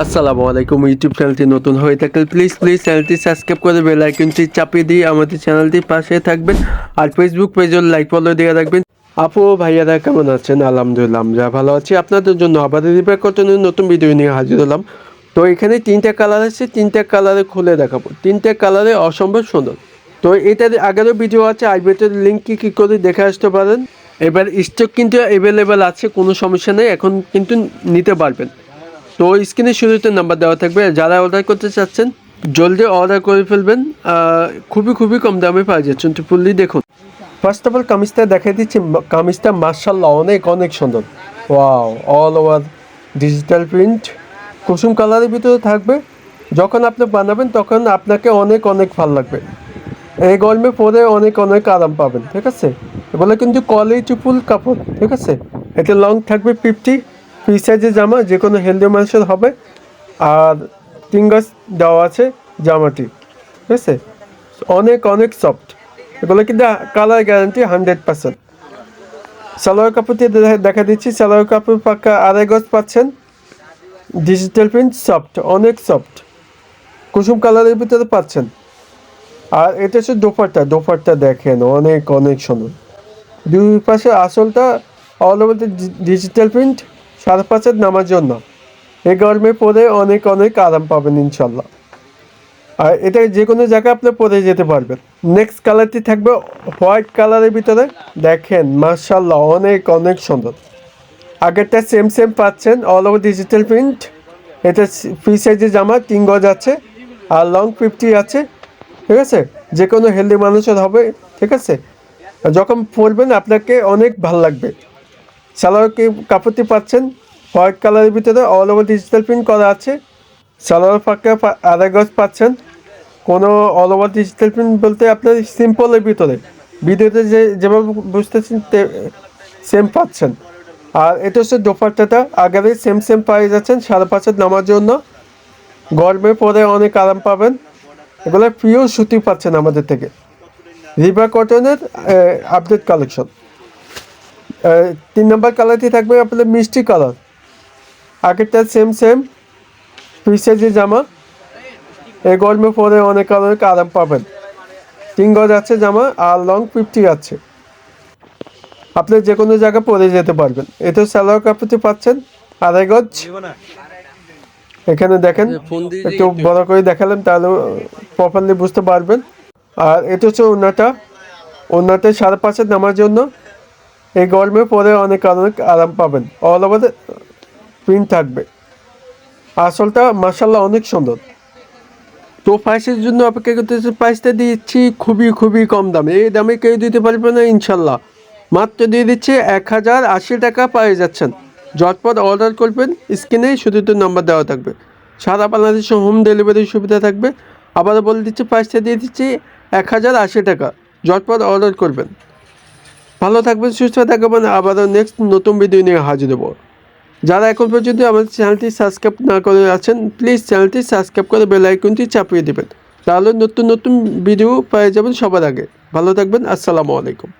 আসসালামু আলাইকুম। ইউটিউব চ্যানেলটি নতুন হয়ে থাকলে প্লিজ চ্যানেলটি সাবস্ক্রাইব করে বেল আইকনটি চাপিয়ে দিয়ে আমাদের চ্যানেলটির পাশে থাকবেন। আর ফেসবুক পেজের লাইক ফলো দিয়ে রাখবেন। আপু ভাইয়ারা কেমন আছেন? আলহামদুলিল্লাহ আমরা ভালো আছি। আপনাদের জন্য আবার রিপেয়ার কটনের নতুন ভিডিও নিয়ে হাজির হলাম। তো এখানে তিনটা কালার আছে, তিনটা কালারে খুলে দেখাবো। তিনটা কালারে অসম্ভব সুন্দর। তো এটার আগেরও ভিডিও আছে, আইবেটের লিঙ্ক কি করে দেখে আসতে পারেন। এবার স্টক কিন্তু অ্যাভেলেবেল আছে, কোনো সমস্যা নেই, এখন কিন্তু নিতে পারবেন। তো স্ক্রিনে শুরুতে নাম্বার দেওয়া থাকবে, যারা অর্ডার করতে চাচ্ছেন জলদি অর্ডার করে ফেলবেন। খুবই কম দামে পাওয়া যাচ্ছেন। তো ফুললি দেখুন। ফার্স্ট অফ অল কামিজটা দেখাই দিচ্ছি। কামিজটা মার্শাল্লাহ অনেক সুন্দর। Wow, all over digital print, কুসুম কালারের ভিতরে থাকবে। যখন আপনি বানাবেন তখন আপনাকে অনেক ভালো লাগবে। এই গরমে পরে অনেক আরাম পাবেন, ঠিক আছে। এগুলো কিন্তু কোয়ালিটিফুল কাপড়, ঠিক আছে। এটা লং থাকবে 50, ফ্রি সাইজের জামা, যে কোনো হেলদি মানুষের হবে। আর 3 গজ দেওয়া আছে জামাটি, ঠিক আছে। অনেক সফট। এগুলো কিন্তু কালার গ্যারান্টি 100%। সালোয়ার কাপড়টি দেখা দিচ্ছি। সালোয়ার কাপড় পাক্কা 2.5 গজ পাচ্ছেন। ডিজিটাল প্রিন্ট, সফট, অনেক সফট, কুসুম কালারের ভিতরে পাচ্ছেন। আর এটা হচ্ছে দোপাট্টা দেখেন অনেক সুন্দর। দুই পাশে আসলটা অল ওভার ডিজিটাল প্রিন্ট, 5.5 নামার জন্য। এই গরমে পরে অনেক আরাম পাবেন ইনশাল্লাহ। আর এটা যে কোনো জায়গায় আপনি পরে যেতে পারবেন। নেক্সট কালারটি থাকবে হোয়াইট কালারের ভিতরে। দেখেন মার্শাল্লাহ অনেক সুন্দর। আগেরটা সেম পাচ্ছেন, অল ওভার ডিজিটাল প্রিন্ট। এটা ফ্রি সাইজের জামা, 3 গজ আছে। আর লং 50 আছে, ঠিক আছে। যে কোনো হেলদি মানুষের হবে, ঠিক আছে। যখন পরবেন আপনাকে অনেক ভালো লাগবে। সালোয়ার কাপড়টি পাচ্ছেন হোয়াইট কালারের ভিতরে, অল ওভার ডিজিটাল প্রিন্ট করা আছে। সালোয়ার ফাঁকা 2.5 গজ পাচ্ছেন। কোনো অল ওভার ডিজিটাল প্রিন্ট বলতে আপনার সিম্পলের ভিতরে ভিডিওতে যেভাবে বুঝতেছেন সেম পাচ্ছেন। আর এটা হচ্ছে দোপাট্টাটা, আগের সেম পাই যাচ্ছেন 5.5 নামার জন্য। গরমে পরে অনেক আরাম পাবেন। এগুলো পিওর সুতি পাচ্ছেন আমাদের থেকে। রিবা কটনের আপডেট কালেকশন। 3 নম্বর কালারটি থাকবে আপনাদের মিষ্টি কালার। আগেরটা সেম ফ্রি সাইজের জামা। এই গরমে পরে অনেক আরাম পাবেন। 3 গজ আছে জামা, আর লং 50 আছে। আপনি যে কোনো জায়গায় পরে যেতে পারবেন। এটা সালোয়ার কাপড়টি পাচ্ছেন 2.5 গজ। এখানে দেখেন, একটু বড় করে দেখালাম তাহলে প্রপারলি বুঝতে পারবেন। আর এটা হচ্ছে ওড়নাটা 5.5 নামার জন্য। এই গরমে পরে অনেক আরাম পাবেন। অল ওভার প্রিন্ট থাকবে। আসলটা মার্শাল্লাহ অনেক সুন্দর। তো প্রাইসের জন্য অপেক্ষা করতেছে। প্রাইসটা দিচ্ছি খুবই কম দামে। এই দামে কেউ দিতে পারবে না ইনশাল্লাহ। মাত্র দিয়ে দিচ্ছি 1080 টাকা পেয়ে যাচ্ছেন। ঝটপট অর্ডার করবেন। স্ক্রিনে শুধু নাম্বার দেওয়া থাকবে। সারা বাংলাদেশে হোম ডেলিভারির সুবিধা থাকবে। আবারও বলে দিচ্ছি, প্রাইসটা দিয়ে দিচ্ছি 1080 টাকা। ঝটপট অর্ডার করবেন। ভালো থাকবেন, সুস্থ থাকবেন। আবারও নেক্সট নতুন ভিডিও নিয়ে হাজির হব। যারা এখন পর্যন্ত আমাদের চ্যানেলটি সাবস্ক্রাইব না করে আছেন প্লিজ চ্যানেলটি সাবস্ক্রাইব করে বেল আইকনটি চাপিয়ে দেবেন। তাহলে নতুন ভিডিও পেয়ে যাবেন সবার আগে। ভালো থাকবেন। আসসালামু আলাইকুম।